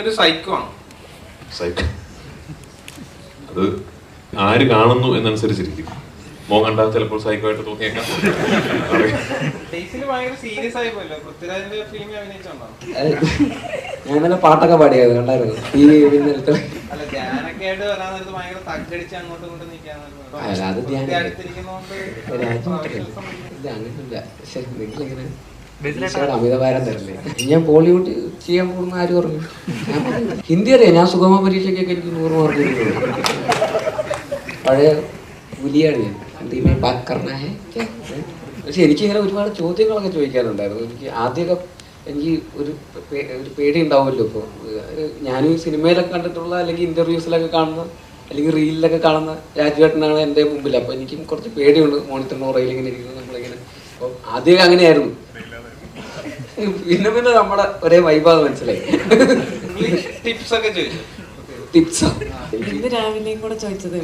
ഒരു സൈക്കോ ആണ്. സൈക്കോ അത് ആര് കാണുന്നു എന്നനുസരിച്ചിരിക്കും. മോൻ കണ്ടാൽ ചിലപ്പോൾ സൈക്കോ ആയിട്ട് തോന്നിയേക്കാം. ഞാൻ തന്നെ പാട്ടൊക്കെ പാടിയത് കണ്ടായിരുന്നു. അത് അമിതഭാരം തരല്ലേ. ഞാൻ ബോളിവുഡ് ചെയ്യാൻ പോകുന്ന ആര് പറഞ്ഞു? ഹിന്ദി അറിയാം. ഞാൻ സുഗമ പരീക്ഷയ്ക്കൊക്കെ എനിക്ക് 100 മാർക്ക് കിട്ടുള്ളൂ. പഴയ പുലിയാണ് ഞാൻ. പക്ഷെ എനിക്കിങ്ങനെ ഒരുപാട് ചോദ്യങ്ങളൊക്കെ ചോദിക്കാനുണ്ടായിരുന്നു. എനിക്ക് ആദ്യമൊക്കെ എനിക്ക് ഒരു പേടി ഉണ്ടാവുമല്ലോ. ഇപ്പോൾ ഞാൻ സിനിമയിലൊക്കെ കണ്ടിട്ടുള്ള അല്ലെങ്കിൽ ഇന്റർവ്യൂസിലൊക്കെ കാണുന്ന അല്ലെങ്കിൽ റീലിലൊക്കെ കാണുന്ന രാജുവേട്ടനാണ് എൻ്റെ മുമ്പിൽ. അപ്പോൾ എനിക്കും കുറച്ച് പേടിയുണ്ട്. മോണിറ്ററിന് പുറകിൽ ഇങ്ങനെ ഇരിക്കുന്നത് നമ്മളിങ്ങനെ. അപ്പോൾ ആദ്യമൊക്കെ അങ്ങനെയായിരുന്നു. പിന്നെ നമ്മുടെ ഒരേ വൈബാന്ന് മനസ്സിലായി. ടിപ്സോ രാവിലെയും കൂടെ ചോദിച്ചത്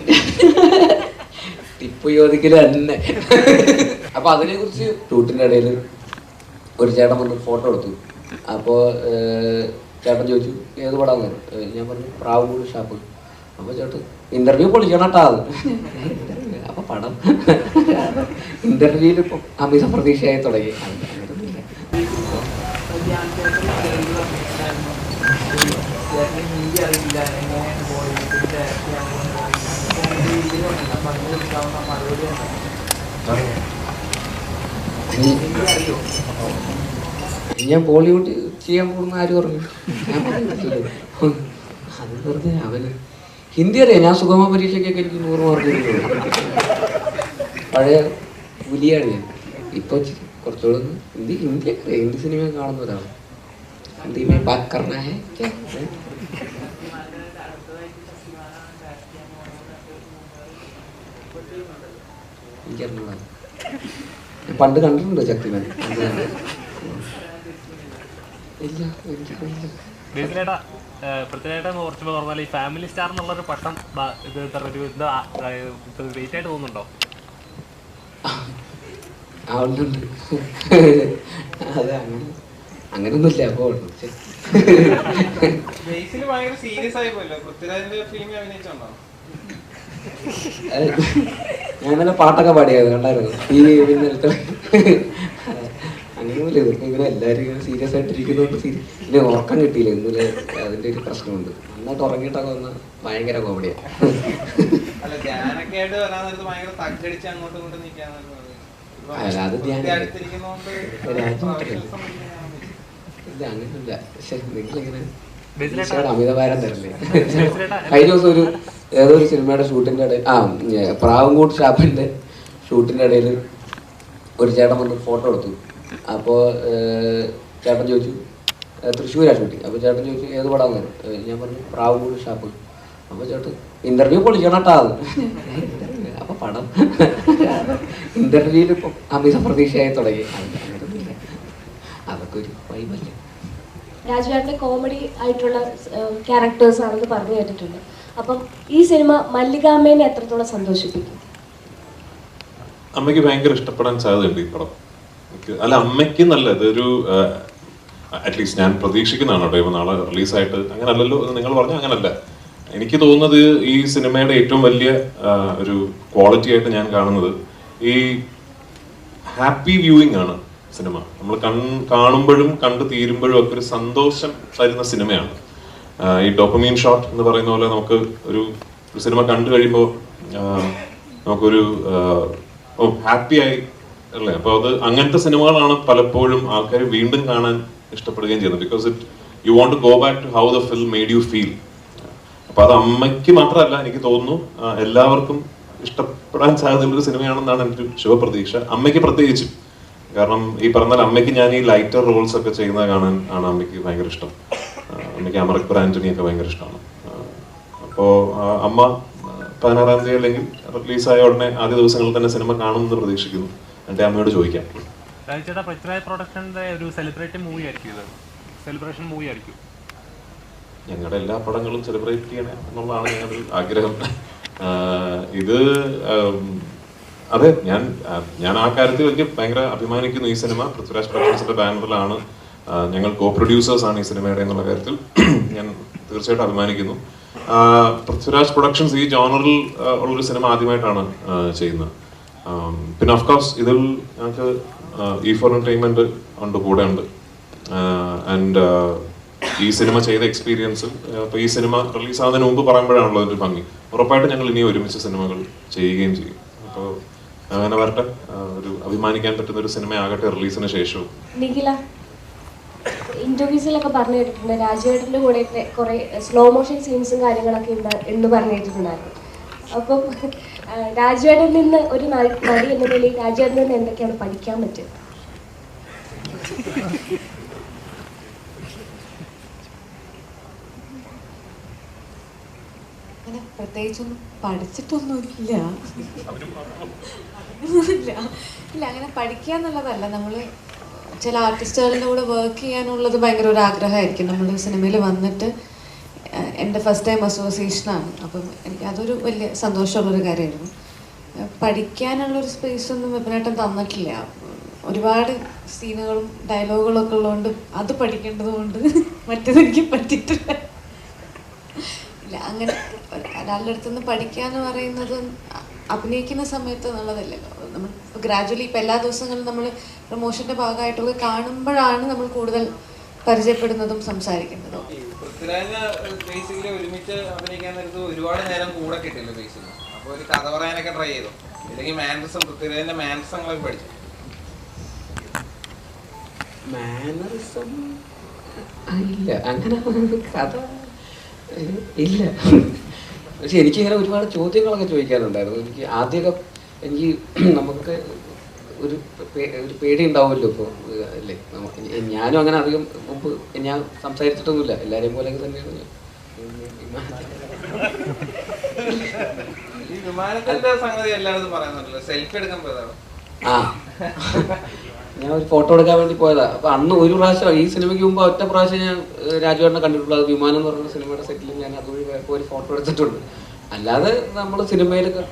ടിപ്പ് ചോദിക്കല് തന്നെ. അപ്പൊ അതിനെ കുറിച്ച് ഷൂട്ടിന്റെ ഇടയിൽ ഒരു ചേട്ടൻ വന്ന് ഫോട്ടോ എടുത്തു. അപ്പോൾ ചേട്ടൻ ചോദിച്ചു ഏത് പടാന്ന്. ഞാൻ പറഞ്ഞു പ്രാവുകൂട് ഷാപ്പ്. അപ്പൊ ചേട്ടൻ ഇന്റർവ്യൂ പൊളിക്കണട്ടാ. അപ്പൊ പടം ഇന്റർവ്യൂവിൽ ഇപ്പം അമിത പ്രതീക്ഷയായി തുടങ്ങി. ഞാൻ ബോളിവുഡ് ചെയ്യാൻ പോകുന്ന ആര് പറഞ്ഞു? അത് വെറുതെ അവന് ഹിന്ദി അറിയാം. ഞാൻ സുഗമ പരീക്ഷയ്ക്കൊക്കെ എനിക്ക് 100 മാർക്ക് കിട്ടുള്ളൂ. പഴയ പുലിയാണ് ഞാൻ. ഇപ്പൊ കുറച്ചുകൂടെ ഹിന്ദിയൊക്കെ അറിയാം. ഹിന്ദി സിനിമ കാണുന്ന ഒരാളാണ്. ഹിന്ദി മേ ബാത് കർനാ ഹൈ ക്യാ? എനിക്കറിഞ്ഞൂടാ. ഞാൻ പണ്ട് കണ്ടിട്ടുണ്ട് ശക്തിമാൻ. ഇല്ല എനിക്കറിയില്ല. പറഞ്ഞാൽ ഈ ഫാമിലി സ്റ്റാർ എന്നുള്ളൊരു പട്ടം ഇത് വെയിറ്റ് ആയിട്ട് തോന്നുന്നുണ്ടോ? ആവുന്നുണ്ട്. അതെ അങ്ങനൊന്നുമില്ല. അപ്പോൾ ഞാൻ തന്നെ പാട്ടൊക്കെ പാടിയത് കണ്ടായിരുന്നു. അങ്ങനെയൊന്നുമില്ല. ഇവർക്ക് ഇങ്ങനെ എല്ലാവരും ഇങ്ങനെ സീരിയസ് ആയിട്ടിരിക്കുന്നതുകൊണ്ട് പിന്നെ ഉറക്കം കിട്ടിയില്ല. ഇന്നലെ അതിൻ്റെ ഒരു പ്രശ്നമുണ്ട്. നന്നായിട്ട് ഉറങ്ങിയിട്ടൊക്കെ വന്ന് ഭയങ്കര കോമഡിയാണ്. അല്ല അത് ഇത് അങ്ങനെയല്ല. പക്ഷെ നിങ്ങളിങ്ങനെ അമിതഭാരം തരല്ലേ. കഴിഞ്ഞ ദിവസം ഏതൊരു സിനിമയുടെ ഷൂട്ടിന്റെ ഇടയിൽ പ്രാവുകൂട് ഷാപ്പിന്റെ ഷൂട്ടിന്റെ ഇടയിൽ ഒരു ചേട്ടൻ വന്ന് ഫോട്ടോ എടുത്തു. അപ്പോൾ ചേട്ടൻ ചോദിച്ചു തൃശ്ശൂരാണ് ഷൂട്ടിങ്. അപ്പോൾ ചേട്ടൻ ചോദിച്ചു ഏത് പടാന്ന്. ഞാൻ പറഞ്ഞു പ്രാവുകൂട് ഷാപ്പ്. അപ്പോൾ ചേട്ടൻ ഇന്റർവ്യൂ പൊളിക്കണട്ടാ. അപ്പൊ പടം ഇന്റർവ്യൂവിൽ ഇപ്പം അമിത പ്രതീക്ഷയായി തുടങ്ങി. അതൊക്കെ ഒരു വൈബല്ലേ. രാജുവേട്ടൻ്റെ കോമഡി ആയിട്ടുള്ള ക്യാരക്ടേഴ്സ് ആണെന്ന് പറഞ്ഞു കേട്ടിട്ടുണ്ട്. അപ്പം ഈ സിനിമ മല്ലികാമ്മേനെ എത്രത്തോളം സന്തോഷിപ്പിക്കും? അമ്മയ്ക്ക് ഭയങ്കര ഇഷ്ടപ്പെടാൻ സാധ്യതയുണ്ട് ഈ പടം. അല്ല അമ്മയ്ക്ക് നല്ല ഇതൊരു അറ്റ്ലീസ്റ്റ് ഞാൻ പ്രതീക്ഷിക്കുന്നതാണ് കേട്ടോ. ഇപ്പൊ നാളെ റിലീസായിട്ട് അങ്ങനെ അല്ലല്ലോ എന്ന് നിങ്ങൾ പറഞ്ഞു. അങ്ങനല്ല. എനിക്ക് തോന്നുന്നത് ഈ സിനിമയുടെ ഏറ്റവും വലിയ ഒരു ക്വാളിറ്റി ആയിട്ട് ഞാൻ കാണുന്നത് ഈ ഹാപ്പി വ്യൂയിങ് ആണ് സിനിമ. നമ്മൾ കാണുമ്പോഴും കണ്ടു തീരുമ്പോഴും ഒക്കെ ഒരു സന്തോഷം തരുന്ന സിനിമയാണ്. ഈ ഡോപ്പമീൻ ഷോട്ട് എന്ന് പറയുന്ന പോലെ നമുക്ക് ഒരു സിനിമ കണ്ടു കഴിയുമ്പോൾ നമുക്കൊരു ഹാപ്പി ആയി അല്ലേ. അപ്പോൾ അത് അങ്ങനത്തെ സിനിമകളാണ് പലപ്പോഴും ആൾക്കാർ വീണ്ടും കാണാൻ ഇഷ്ടപ്പെടുകയും ചെയ്യുന്നത്. Because you want to go back to how the film made you feel. അപ്പൊ അത് അമ്മയ്ക്ക് മാത്രമല്ല എനിക്ക് തോന്നുന്നു എല്ലാവർക്കും ഇഷ്ടപ്പെടാൻ സാധ്യതയുള്ള ഒരു സിനിമയാണെന്നാണ് എൻ്റെ ഒരു ശുഭപ്രതീക്ഷ. അമ്മയ്ക്ക് പ്രത്യേകിച്ചും. കാരണം ഈ പറഞ്ഞാൽ അമ്മയ്ക്ക് ഞാൻ ഈ ലൈറ്റർ റോൾസ് ഒക്കെ ചെയ്യുന്നത് കാണാൻ ആണ് അമ്മയ്ക്ക് ഭയങ്കര ഇഷ്ടം. അമ്മയ്ക്ക് അമരക്പുർ ആന്റണി ഒക്കെ ഭയങ്കര ഇഷ്ടമാണ്. അപ്പോൾ അമ്മ 16-ാം തീയതി അല്ലെങ്കിൽ റിലീസായ ഉടനെ ആദ്യ ദിവസങ്ങളിൽ തന്നെ സിനിമ കാണുമെന്ന് പ്രതീക്ഷിക്കുന്നു. എൻ്റെ അമ്മയോട് ചോദിക്കാം. ഒരു സെലിബ്രേഷൻ മൂവി ആയിരിക്കും. ഞങ്ങളുടെ എല്ലാ പടങ്ങളും സെലിബ്രേറ്റ് ചെയ്യണേ എന്നുള്ളതാണ് ഞങ്ങളുടെ ആഗ്രഹം. ഇത് അതെ ഞാൻ ആ കാര്യത്തിൽ എനിക്ക് ഭയങ്കര അഭിമാനിക്കുന്നു. ഈ സിനിമ പൃഥ്വിരാജ് പ്രൊഡക്ഷൻസിന്റെ ബാനറിലാണ് ഞങ്ങൾ കോ പ്രൊഡ്യൂസേഴ്സ് ആണ് ഈ സിനിമയുടെ എന്നുള്ള കാര്യത്തിൽ ഞാൻ തീർച്ചയായിട്ടും അഭിമാനിക്കുന്നു. പൃഥ്വിരാജ് പ്രൊഡക്ഷൻസ് ഈ ജോണറിൽ ഉള്ളൊരു സിനിമ ആദ്യമായിട്ടാണ് ചെയ്യുന്നത്. പിന്നെ ഓഫ് കോഴ്സ് ഇതിൽ ഞങ്ങൾക്ക് E4 Entertainment ഉണ്ട്, കൂടെ ഉണ്ട്. ആൻഡ് ഈ സിനിമ ചെയ്ത എക്സ്പീരിയൻസ് ഇപ്പോൾ ഈ സിനിമ റിലീസ് ആകുന്നതിന് മുമ്പ് പറയുമ്പോഴാണല്ലോ ഒരു ഭംഗി. ഉറപ്പായിട്ടും ഞങ്ങൾ ഇനി ഒരുമിച്ച് സിനിമകൾ ചെയ്യുകയും ചെയ്യും. അപ്പോൾ അങ്ങനെ വരട്ടെ, ഒരു അഭിമാനിക്കാൻ പറ്റുന്ന ഒരു സിനിമയാകട്ടെ റിലീസിന് ശേഷവും. നിഖില, ഇന്റർവ്യൂസിലൊക്കെ പറഞ്ഞു കേട്ടിട്ടുണ്ട് രാജുവേട്ടൻ്റെ കൂടെ കുറെ സ്ലോ മോഷൻ സീൻസും കാര്യങ്ങളൊക്കെ ഉണ്ട് എന്ന് പറഞ്ഞു കേട്ടിട്ടുണ്ടായിരുന്നു. അപ്പം രാജുവേട്ടനിൽ നിന്ന് ഒരു നടി എന്ന നിലയിൽ രാജുവേട്ടനിൽ നിന്ന് എന്തൊക്കെയാണ് പഠിക്കാൻ പറ്റുക? അങ്ങനെ പ്രത്യേകിച്ചൊന്നും പഠിച്ചിട്ടൊന്നുമില്ല. ഇല്ല, അങ്ങനെ പഠിക്കുക എന്നുള്ളതല്ല. നമ്മൾ ചില ആർട്ടിസ്റ്റുകളുടെ കൂടെ വർക്ക് ചെയ്യാനുള്ളത് ഭയങ്കര ഒരു ആഗ്രഹമായിരിക്കും. നമ്മൾ സിനിമയിൽ വന്നിട്ട് എൻ്റെ ഫസ്റ്റ് ടൈം അസോസിയേഷനാണ്. അപ്പം എനിക്ക് അതൊരു വലിയ സന്തോഷമുള്ളൊരു കാര്യമായിരുന്നു. പഠിക്കാനുള്ളൊരു സ്പേസൊന്നും വിപിനേട്ടൻ തന്നിട്ടില്ല. ഒരുപാട് സീനുകളും ഡയലോഗുകളൊക്കെ ഉള്ളതുകൊണ്ട് അത് പഠിക്കേണ്ടത് കൊണ്ട് മറ്റേതെനിക്ക് പറ്റിയിട്ടില്ല. ഇല്ല, അങ്ങനെ ഒരാളുടെ അടുത്തുനിന്ന് പഠിക്കുക എന്ന് പറയുന്നത് അഭിനയിക്കുന്ന സമയത്ത് എന്നുള്ളതല്ലല്ലോ. നമ്മൾ ഗ്രാജുവലി ഇപ്പം എല്ലാ ദിവസങ്ങളും നമ്മൾ പ്രൊമോഷൻ്റെ ഭാഗമായിട്ടൊക്കെ കാണുമ്പോഴാണ് നമ്മൾ കൂടുതൽ പരിചയപ്പെടുന്നതും സംസാരിക്കുന്നതും. ബേസിക്കലി ഒരുമിച്ച് അഭിനയിക്കാൻ നേരത്ത് ഒരുപാട് നേരം കൂടെ കിട്ടില്ല ബേസിക്കലി. അപ്പോൾ ഒരു കഥ പറയാനൊക്കെ ട്രൈ ചെയ്തു, അല്ലെങ്കിൽ മാനറിസം, പൃഥ്വിരാജിന്റെ മാനറിസങ്ങളൊക്കെ പഠിച്ചു. മാനറിസം ഇല്ല, അങ്ങനെ കഥ ഇല്ല. പക്ഷെ എനിക്കിങ്ങനെ ഒരുപാട് ചോദ്യങ്ങളൊക്കെ ചോദിക്കാനുണ്ടായിരുന്നു. എനിക്ക് ആദ്യമൊക്കെ എനിക്ക് നമുക്ക് ഒരു പേടി ഉണ്ടാവുമല്ലോ ഇപ്പോൾ അല്ലേ. ഞാനും അങ്ങനെ അധികം മുമ്പ് ഞാൻ സംസാരിച്ചിട്ടൊന്നുമില്ല, എല്ലാവരെയും പോലെ തന്നെയാണ്. ഈ വിമാനത്തിന്റെ സംഗതി എല്ലാവരും പറയുന്നുണ്ടല്ലോ, സെൽഫി എടുക്കാൻ പോയതാണ്. ആ, ഞാൻ ഒരു ഫോട്ടോ എടുക്കാൻ വേണ്ടി പോയതാ. അപ്പൊ അന്ന് ഒരു പ്രാവശ്യം, ഈ സിനിമയ്ക്ക് മുമ്പ് ഒറ്റ പ്രാവശ്യം ഞാൻ രാജുവേട്ടനെ കണ്ടിട്ടുള്ളത് വിമാനം എന്ന് പറയുന്ന സിനിമയുടെ സെറ്റിൽ ഞാൻ അതുവഴി ഒരു ഫോട്ടോ എടുത്തിട്ടുണ്ട്. അല്ലാതെ നമ്മൾ സിനിമയിലൊക്കെ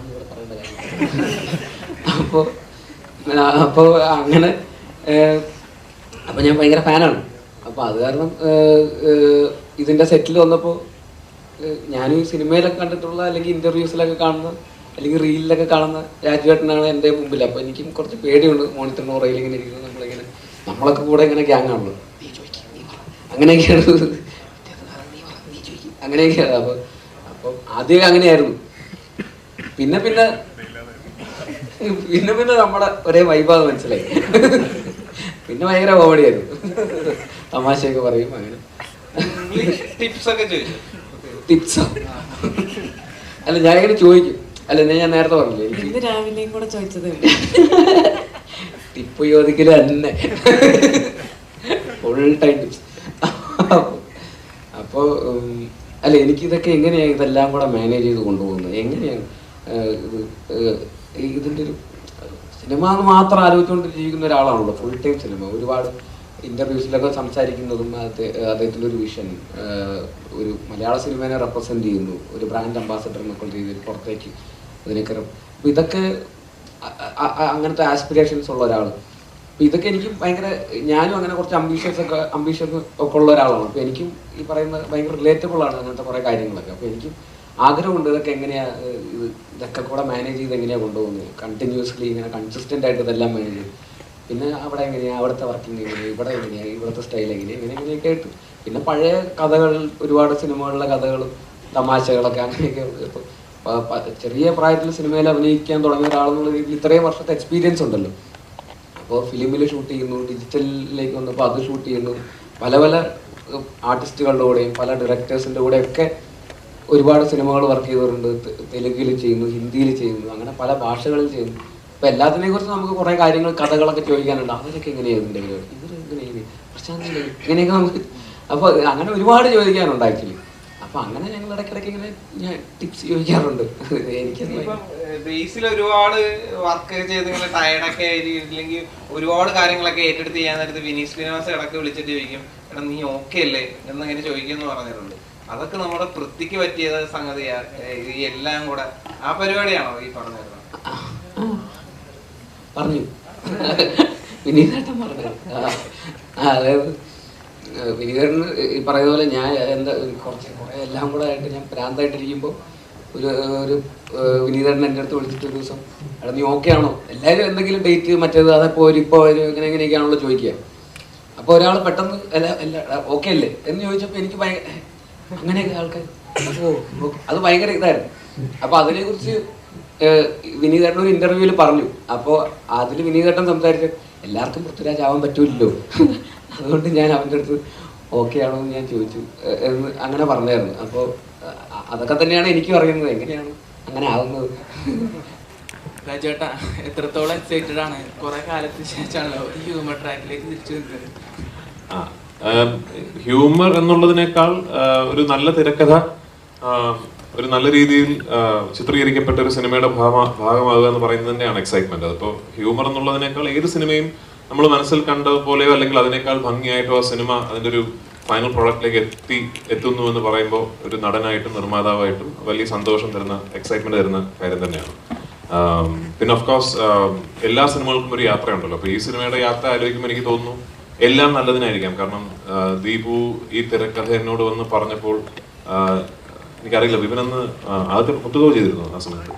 ഇവിടെ പറയേണ്ട കാര്യം. അപ്പോൾ അങ്ങനെ അപ്പോൾ ഞാൻ ഭയങ്കര ഫാനാണ്. അപ്പോൾ അത് കാരണം ഇതിൻ്റെ സെറ്റിൽ വന്നപ്പോൾ ഞാൻ ഈ സിനിമയിലൊക്കെ കണ്ടിട്ടുള്ള അല്ലെങ്കിൽ ഇൻ്റർവ്യൂസിലൊക്കെ കാണുന്ന അല്ലെങ്കിൽ റീലിലൊക്കെ കാണുന്ന രാജുവേട്ടനാണ് എൻ്റെ മുമ്പിൽ. അപ്പോൾ എനിക്കും കുറച്ച് പേടിയുണ്ട്. മോണിറ്ററിന് പുറകിൽ ഇങ്ങനെ ഇരിക്കുന്നത് നമ്മളിങ്ങനെ, നമ്മളൊക്കെ കൂടെ ഇങ്ങനെ ഗ്യാങ് ആണല്ലോ, നീ ചോദിക്കും, നീ പറ, അങ്ങനെയൊക്കെയാണ്, നീ ചോദിക്കും, അങ്ങനെയൊക്കെയാണ്. അപ്പം ആദ്യമൊക്കെ അങ്ങനെയായിരുന്നു. പിന്നെ പിന്നെ പിന്നെ പിന്നെ നമ്മുടെ ഒരേ വൈബാന്ന് മനസ്സിലായി. പിന്നെ ഭയങ്കര കോമഡിയായിരുന്നു, തമാശയൊക്കെ പറയും. അങ്ങനെ ടിപ്സോ അല്ല, ഞാനിങ്ങനെ ചോദിക്കും. അല്ല, ഞാൻ നേരത്തെ പറഞ്ഞില്ലേ ഇന്ന് രാവിലെയും കൂടെ ചോദിച്ചത് ടിപ്പ് ചോദിക്കല് തന്നെ, ഫുൾ ടൈം ടിപ്സ്. അപ്പോൾ അല്ല, എനിക്കിതൊക്കെ എങ്ങനെയാണ് ഇതെല്ലാം കൂടെ മാനേജ് ചെയ്ത് കൊണ്ടുപോകുന്നത്, എങ്ങനെയാണ് ഇതിൻ്റെ ഒരു സിനിമ എന്ന് മാത്രം ആലോചിച്ചുകൊണ്ട് ജീവിക്കുന്ന ഒരാളാണല്ലോ, ഫുൾ ടൈം സിനിമ. ഒരുപാട് ഇൻ്റർവ്യൂസിലൊക്കെ സംസാരിക്കുന്നതും അദ്ദേഹത്തിൻ്റെ ഒരു വിഷൻ, ഒരു മലയാള സിനിമയെ റെപ്രസെൻ്റ് ചെയ്യുന്നു, ഒരു ബ്രാൻഡ് അംബാസഡർ എന്നൊക്കെ രീതിയിൽ പുറത്തേക്ക് അതിനൊക്കെ. അപ്പോൾ ഇതൊക്കെ അങ്ങനത്തെ ആസ്പിറേഷൻസ് ഉള്ള ഒരാൾ. അപ്പോൾ ഇതൊക്കെ എനിക്ക് ഭയങ്കര, ഞാനും അങ്ങനെ കുറച്ച് അംബീഷൻ ഒക്കെ ഉള്ള ഒരാളാണ്. അപ്പോൾ എനിക്കും ഈ പറയുന്ന ഭയങ്കര റിലേറ്റബിൾ ആണ് അങ്ങനത്തെ കുറേ കാര്യങ്ങളൊക്കെ. അപ്പോൾ എനിക്കും ആഗ്രഹമുണ്ട് ഇതൊക്കെ എങ്ങനെയാണ്, ഇതൊക്കെ കൂടെ മാനേജ് ചെയ്ത് എങ്ങനെയാണ് കൊണ്ടുപോകുന്നത്, കണ്ടിന്യൂസ്ലി ഇങ്ങനെ കൺസിസ്റ്റൻ്റ് ആയിട്ട് ഇതെല്ലാം മാനേജ് ചെയ്യും. പിന്നെ അവിടെ എങ്ങനെയാണ്, അവിടുത്തെ വർക്കിംഗ് എങ്ങനെയാണ്, ഇവിടെ എങ്ങനെയാണ്, ഇവിടുത്തെ സ്റ്റൈൽ എങ്ങനെയാണ്, ഇങ്ങനെയൊക്കെ ആയിട്ട്. പിന്നെ പഴയ കഥകൾ, ഒരുപാട് സിനിമകളിലെ കഥകളും തമാശകളൊക്കെ അങ്ങനെയൊക്കെ. ഇപ്പോൾ ചെറിയ പ്രായത്തിൽ സിനിമയിൽ അഭിനയിക്കാൻ തുടങ്ങിയ ഒരാളെന്നുള്ള രീതിയിൽ ഇത്രയും വർഷത്തെ എക്സ്പീരിയൻസ് ഉണ്ടല്ലോ. അപ്പോൾ ഫിലിമിൽ ഷൂട്ട് ചെയ്യുന്നു, ഡിജിറ്റലിലേക്ക് വന്നപ്പോൾ അത് ഷൂട്ട് ചെയ്യുന്നു, പല പല ആർട്ടിസ്റ്റുകളുടെ കൂടെയും പല ഡയറക്ടേഴ്സിൻ്റെ കൂടെയൊക്കെ ഒരുപാട് സിനിമകൾ വർക്ക് ചെയ്തവരുണ്ട്. തെലുങ്കിൽ ചെയ്യുന്നു, ഹിന്ദിയിൽ ചെയ്യുന്നു, അങ്ങനെ പല ഭാഷകളിൽ ചെയ്യുന്നു. അപ്പോൾ എല്ലാത്തിനെ കുറിച്ച് നമുക്ക് കുറേ കാര്യങ്ങൾ, കഥകളൊക്കെ ചോദിക്കാനുണ്ട്. അവരൊക്കെ എങ്ങനെയാണ് ഇതിൻ്റെ പരിപാടി, ഇവരെങ്ങനെയാണ് പ്രശാന്തിൻ്റെ ഇങ്ങനെയൊക്കെ നമുക്ക്. അപ്പോൾ അങ്ങനെ ഒരുപാട് ചോദിക്കാനുണ്ട് ആക്ച്വലി. അപ്പോൾ അങ്ങനെ ഞങ്ങൾ ഇടയ്ക്കിടയ്ക്ക് ഇങ്ങനെ ഞാൻ ടിപ്സ് ചോദിക്കാറുണ്ട്. എനിക്കിപ്പം ബേസിൽ ഒരുപാട് വർക്ക് ചെയ്ത് ഇങ്ങനെ ടയർഡൊക്കെ ആയില്ലെങ്കിൽ ഒരുപാട് കാര്യങ്ങളൊക്കെ ഏറ്റെടുത്ത് ചെയ്യാൻ നേരത്ത് വിനീത് ശ്രീനിവാസൻ ഇടയ്ക്ക് വിളിച്ചിട്ട് ചോദിക്കും, എടാ നീ ഓക്കെ അല്ലേ എന്നിങ്ങനെ ചോദിക്കുമെന്ന് പറഞ്ഞിട്ടുണ്ട്. അതൊക്കെ നമ്മുടെ പൃഥ്വിക്ക് പറ്റിയ സംഗതിയാണ്. ഈ എല്ലാം കൂടെ ആ പരിപാടിയാണോ ഈ പറഞ്ഞത്? പറഞ്ഞു. വിനീതേട്ടൻ പറഞ്ഞത് അതായത് വിനീതേട്ടന് ഈ പറയുന്ന പോലെ ഞാൻ എന്താ കുറേ എല്ലാം കൂടെ ആയിട്ട് ഞാൻ ഭ്രാന്തായിട്ടിരിക്കുമ്പോൾ ഒരു വിനീതേട്ടൻ എൻ്റെ അടുത്ത് വിളിച്ചിട്ട് ഒരു ദിവസം എടാ നീ ഓക്കെ ആണോ, എല്ലാവരും എന്തെങ്കിലും ഡേറ്റ് മറ്റേത് അതപ്പോൾ ഇപ്പോൾ എങ്ങനെയൊക്കെയാണല്ലോ ചോദിക്കുക. അപ്പോൾ ഒരാൾ പെട്ടെന്ന് ഓക്കെ അല്ലേ എന്ന് ചോദിച്ചപ്പോൾ എനിക്ക് അങ്ങനെയൊക്കെ ആൾക്കാർ അത് ഭയങ്കര ഇതായിരുന്നു. അപ്പോൾ അതിനെക്കുറിച്ച് വിനീതേട്ടൻ ഒരു ഇന്റർവ്യൂവിൽ പറഞ്ഞു. അപ്പോൾ അതിൽ വിനീതേട്ടൻ സംസാരിച്ചു എല്ലാവർക്കും പൃഥ്വിരാജ് ആവാൻ പറ്റൂല്ലോ, അതുകൊണ്ട് ഞാൻ അവൻ്റെ അടുത്ത് ഓക്കെ ആണോ എന്ന് ഞാൻ ചോദിച്ചു എന്ന് അങ്ങനെ പറഞ്ഞായിരുന്നു. അപ്പോൾ അതൊക്കെ തന്നെയാണ് എനിക്കും അറിയുന്നത് എങ്ങനെയാണ് അങ്ങനെ ആവുന്നത്. രാജേട്ടാ എത്രത്തോളം എക്സൈറ്റഡ് ആണ്, കുറെ കാലത്തിന് ശേഷമാണല്ലോ ഈ ഹ്യൂമർ ട്രാക്കിലേക്ക് തിരിച്ചു വരുന്നത്. ഹ്യൂമർ എന്നുള്ളതിനേക്കാൾ ഒരു നല്ല തിരക്കഥ ഒരു നല്ല രീതിയിൽ ചിത്രീകരിക്കപ്പെട്ട ഒരു സിനിമയുടെ ഭാഗമാകുക എന്ന് പറയുന്നത് തന്നെയാണ് എക്സൈറ്റ്മെന്റ്. അതിപ്പോൾ ഹ്യൂമർ എന്നുള്ളതിനേക്കാൾ ഏത് സിനിമയും നമ്മൾ മനസ്സിൽ കണ്ട പോലെയോ അല്ലെങ്കിൽ അതിനേക്കാൾ ഭംഗിയായിട്ടോ ആ സിനിമ അതിൻ്റെ ഒരു ഫൈനൽ പ്രോഡക്റ്റിലേക്ക് എത്തുന്നു എന്ന് പറയുമ്പോൾ ഒരു നടനായിട്ടും നിർമ്മാതാവായിട്ടും വലിയ സന്തോഷം തരുന്ന എക്സൈറ്റ്മെന്റ് തരുന്ന കാര്യം തന്നെയാണ്. പിന്നെ ഓഫ് കോഴ്സ് എല്ലാ സിനിമകൾക്കും ഒരു യാത്രയുണ്ടല്ലോ. അപ്പോൾ ഈ സിനിമയുടെ യാത്ര ആലോചിക്കുമ്പോൾ എനിക്ക് തോന്നുന്നു എല്ലാം നല്ലതിനായിരിക്കാം. കാരണം ദീപു ഈ തിരക്കഥ എന്നോട് വന്ന് പറഞ്ഞപ്പോൾ എനിക്കറിയില്ല, വിപിനെന്ന് ആദ്യത്തെ പുത്തുകോ ചെയ്തിരുന്നു ആ സമയത്ത്.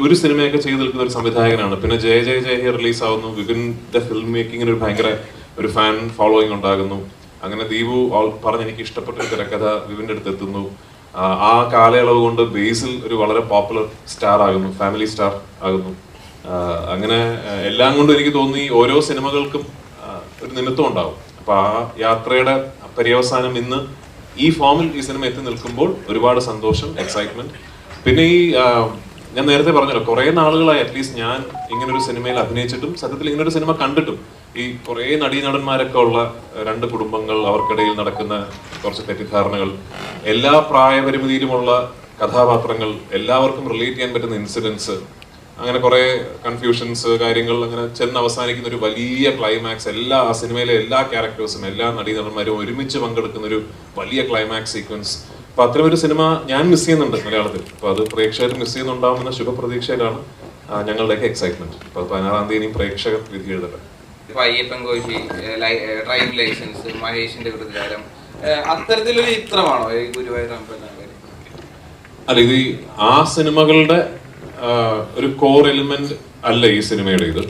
ഒരു സിനിമയൊക്കെ ചെയ്ത് നിൽക്കുന്ന ഒരു സംവിധായകനാണ്. പിന്നെ ജയ ജയ ജയ ഹേ റിലീസ് ആവുന്നു, വിപിന്റെ ഫിലിം മേക്കിങ്ങിന് ഒരു ഭയങ്കര ഒരു ഫാൻ ഫോളോയിങ് ഉണ്ടാകുന്നു. അങ്ങനെ ദീപു പറഞ്ഞ് എനിക്ക് ഇഷ്ടപ്പെട്ട ഒരു തിരക്കഥ വിപിന്റെ അടുത്ത് എത്തുന്നു. ആ കാലയളവ് കൊണ്ട് ബേസിൽ ഒരു വളരെ പോപ്പുലർ സ്റ്റാർ ആകുന്നു, ഫാമിലി സ്റ്റാർ ആകുന്നു. അങ്ങനെ എല്ലാം കൊണ്ടും എനിക്ക് തോന്നി ഓരോ സിനിമകൾക്കും ഒരു നിമിത്തം ഉണ്ടാവും. അപ്പൊ ആ യാത്രയുടെ പര്യവസാനം ഇന്ന് ഈ ഫോമിൽ ഈ സിനിമ എത്തി നിൽക്കുമ്പോൾ ഒരുപാട് സന്തോഷം, എക്സൈറ്റ്മെന്റ്. പിന്നെ ഈ ഞാൻ നേരത്തെ പറഞ്ഞല്ലോ, കുറെ നാളുകളായി അറ്റ്ലീസ്റ്റ് ഞാൻ ഇങ്ങനൊരു സിനിമയിൽ അഭിനയിച്ചിട്ടും സത്യത്തിൽ ഇങ്ങനൊരു സിനിമ കണ്ടിട്ടും ഈ കുറെ നടീനടന്മാരൊക്കെ ഉള്ള രണ്ട് കുടുംബങ്ങൾ, അവർക്കിടയിൽ നടക്കുന്ന കുറച്ച് തെറ്റിദ്ധാരണകൾ, എല്ലാ പ്രായപരിമിതിയിലുമുള്ള കഥാപാത്രങ്ങൾ, എല്ലാവർക്കും റിലേറ്റ് ചെയ്യാൻ പറ്റുന്ന ഇൻസിഡൻസ്, അങ്ങനെ കുറെ കൺഫ്യൂഷൻസ് കാര്യങ്ങൾ, അങ്ങനെ ചെന്ന് അവസാനിക്കുന്ന ഒരു വലിയ ക്ലൈമാക്സ്, എല്ലാ ആ സിനിമയിലെ എല്ലാ ക്യാരക്ടേഴ്സും എല്ലാ നടീനടന്മാരും ഒരുമിച്ച് പങ്കെടുക്കുന്ന ഒരു വലിയ ക്ലൈമാക്സ് സീക്വൻസ്. അപ്പൊ അത്തരം ഒരു സിനിമ ഞാൻ മിസ് ചെയ്യുന്നുണ്ട് മലയാളത്തിൽ. അപ്പൊ അത് പ്രേക്ഷകർ മിസ് ചെയ്യുന്നുണ്ടാവുന്ന ശുഭപ്രതീക്ഷയിലാണ് ഞങ്ങളുടെയൊക്കെ എക്സൈറ്റ്മെന്റ്. അപ്പൊ 16-ാം തീയതി പ്രേക്ഷകർ വിധി എഴുതട്ടെ. അയ്യപ്പൻ കോശി, ഡ്രൈവിംഗ് ലൈസൻസ്, മഹേഷിന്റെ പ്രതികാരം, അത്തരത്തിലൊരു ചിത്രമാണോ ഈ ഗുരുവായൂർ അമ്പലം? അല്ല, ഇത് ആ സിനിമകളുടെ ഒരു കോർ എലിമെന്റ് അല്ല ഈ സിനിമയുടെ ഇത്.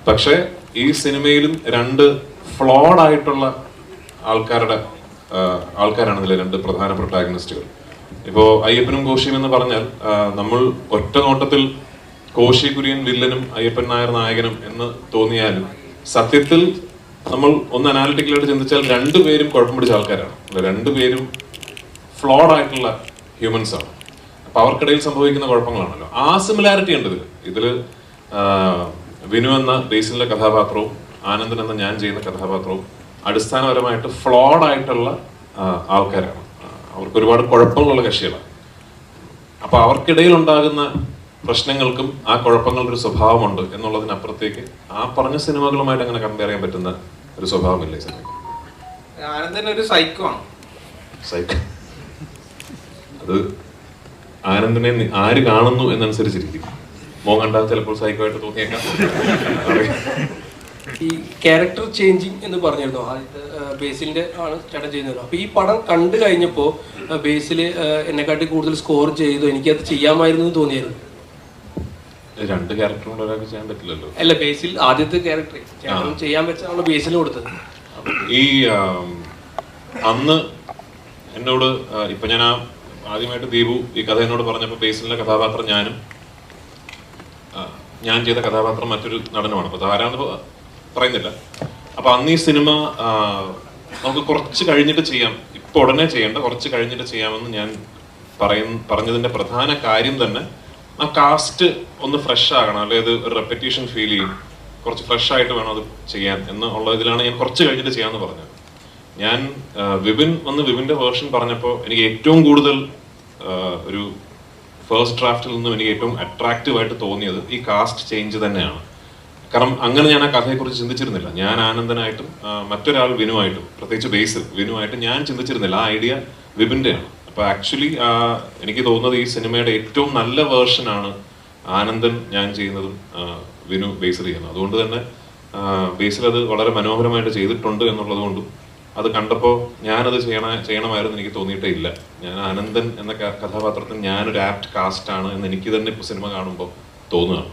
പക്ഷെ ഈ സിനിമയിലും രണ്ട് ഫ്ലോഡ് ആയിട്ടുള്ള ആൾക്കാരാണ് ഇതിലെ രണ്ട് പ്രധാന പ്രൊട്ടാഗണിസ്റ്റുകൾ. ഇപ്പോ അയ്യപ്പനും കോശിയും എന്ന് പറഞ്ഞാൽ നമ്മൾ ഒറ്റ നോട്ടത്തിൽ കോശി കുര്യൻ വില്ലനും അയ്യപ്പൻ നായർ നായകനും എന്ന് തോന്നിയാലും സത്യത്തിൽ നമ്മൾ ഒന്ന് അനാലിറ്റിക്കലായിട്ട് ചിന്തിച്ചാൽ രണ്ടുപേരും കുഴപ്പം പിടിച്ച ആൾക്കാരാണ്. രണ്ടുപേരും ഫ്ലോഡ് ആയിട്ടുള്ള ഹ്യൂമൻസ് ആണ്. അപ്പൊ അവർക്കിടയിൽ സംഭവിക്കുന്ന കുഴപ്പങ്ങളാണല്ലോ. ആ സിമിലാരിറ്റി ഉണ്ട് ഇതില്. വിനു എന്ന ബേസിലെ കഥാപാത്രവും ആനന്ദൻ എന്ന ഞാൻ ചെയ്യുന്ന കഥാപാത്രവും അടിസ്ഥാനപരമായിട്ട് ഫ്ലോഡ് ആയിട്ടുള്ള ആൾക്കാരാണ്. അവർക്ക് ഒരുപാട് കുഴപ്പങ്ങളുള്ള കക്ഷികളാണ്. അപ്പൊ അവർക്കിടയിൽ ഉണ്ടാകുന്ന പ്രശ്നങ്ങൾക്കും ആ കുഴപ്പങ്ങളുടെ ഒരു സ്വഭാവമുണ്ട് എന്നുള്ളതിനപ്പുറത്തേക്ക് ആ പറഞ്ഞ സിനിമകളുമായിട്ട് അങ്ങനെ കമ്പയർ ചെയ്യാൻ പറ്റുന്ന ഒരു സ്വഭാവമില്ല ഈ സിനിമയ്ക്ക്. ആനന്ദൻ ഒരു സൈക്കോ ആണ്. സൈക്കോ അത് ആനന്ദനെ ആര് കാണുന്നു എന്നനുസരിച്ചിരിക്കും. മോൻ കണ്ടാൽ ചിലപ്പോൾ സൈക്കോ ആയിട്ട് തോന്നിയേക്കാം. ഈ ക്യാരക്ടർ ചേഞ്ചിങ് എന്ന് പറഞ്ഞിരുന്നു, ആദ്യത്തെ ബേസിലിന്റെ ആണ് ചേട്ടൻ ചെയ്യുന്നത്. അപ്പൊ ഈ പടം കണ്ടു കഴിഞ്ഞപ്പോ ബേസിൽ എന്നെക്കാട്ടി കൂടുതൽ സ്കോർ ചെയ്തു, എനിക്കത് ചെയ്യാമായിരുന്നു എന്ന് തോന്നിയായിരുന്നു. രണ്ട് ക്യാരക്ടർ കൊണ്ട് ഒരാൾക്ക് ചെയ്യാൻ പറ്റില്ലല്ലോ. അല്ല, ബേസിൽ ആദ്യത്തെ ക്യാരക്ടർ ചേട്ടൻ ചെയ്യാൻ വെച്ചാണല്ലോ ബേസിൽ കൊടുത്തത്. ഈ അന്ന് എന്നോട് ഇപ്പൊ ഞാൻ ആദ്യമായിട്ട് ദീപു ഈ കഥ എന്നോട് പറഞ്ഞപ്പോൾ ബേസിലെ കഥാപാത്രം ഞാൻ ചെയ്ത കഥാപാത്രം മറ്റൊരു നടനുമാണ്. അപ്പൊ അതാരാന്ന് പറയുന്നില്ല. അപ്പൊ അന്ന് ഈ സിനിമ നമുക്ക് കുറച്ച് കഴിഞ്ഞിട്ട് ചെയ്യാം, ഇപ്പൊ ഉടനെ ചെയ്യേണ്ട, കുറച്ച് കഴിഞ്ഞിട്ട് ചെയ്യാമെന്ന് ഞാൻ പറഞ്ഞതിന്റെ പ്രധാന കാര്യം തന്നെ ആ കാസ്റ്റ് ഒന്ന് ഫ്രഷ് ആകണം, അല്ലെങ്കിൽ ഒരു റെപ്പറ്റീഷൻ ഫീൽ ചെയ്യും, കുറച്ച് ഫ്രഷ് ആയിട്ട് വേണം അത് ചെയ്യാൻ എന്നുള്ള ഇതിലാണ് ഞാൻ കുറച്ച് കഴിഞ്ഞിട്ട് ചെയ്യാമെന്ന് പറഞ്ഞത്. ഞാൻ വിപിന്റെ വേർഷൻ പറഞ്ഞപ്പോൾ എനിക്ക് ഏറ്റവും കൂടുതൽ ഒരു ഫസ്റ്റ് ഡ്രാഫ്റ്റിൽ നിന്നും എനിക്ക് ഏറ്റവും അട്രാക്റ്റീവ് ആയിട്ട് തോന്നിയത് ഈ കാസ്റ്റ് ചേഞ്ച് തന്നെയാണ്. കാരണം അങ്ങനെ ഞാൻ ആ കഥയെക്കുറിച്ച് ചിന്തിച്ചിരുന്നില്ല. ഞാൻ ആനന്ദനായിട്ടും മറ്റൊരാൾ വിനുവായിട്ടും, പ്രത്യേകിച്ച് ബേസിൽ വിനുവായിട്ടും ഞാൻ ചിന്തിച്ചിരുന്നില്ല. ആ ഐഡിയ വിപിന്റെയാണ്. അപ്പൊ ആക്ച്വലി എനിക്ക് തോന്നുന്നത് ഈ സിനിമയുടെ ഏറ്റവും നല്ല വേർഷനാണ് ആനന്ദൻ ഞാൻ ചെയ്യുന്നതും വിനു ബേസിൽ ചെയ്യുന്നു. അതുകൊണ്ട് തന്നെ ബേസിൽ അത് വളരെ മനോഹരമായിട്ട് ചെയ്തിട്ടുണ്ട് എന്നുള്ളത് കൊണ്ടും അത് കണ്ടപ്പോൾ ഞാനത് ചെയ്യണമായിരുന്നു എനിക്ക് തോന്നിയിട്ടേ ഇല്ല. ഞാൻ ആനന്ദൻ എന്ന കഥാപാത്രത്തിന് ഞാനൊരു ആപ്റ്റ് കാസ്റ്റ് ആണ് എന്ന് എനിക്ക് തന്നെ ഇപ്പോൾ സിനിമ കാണുമ്പോൾ തോന്നുകയാണ്.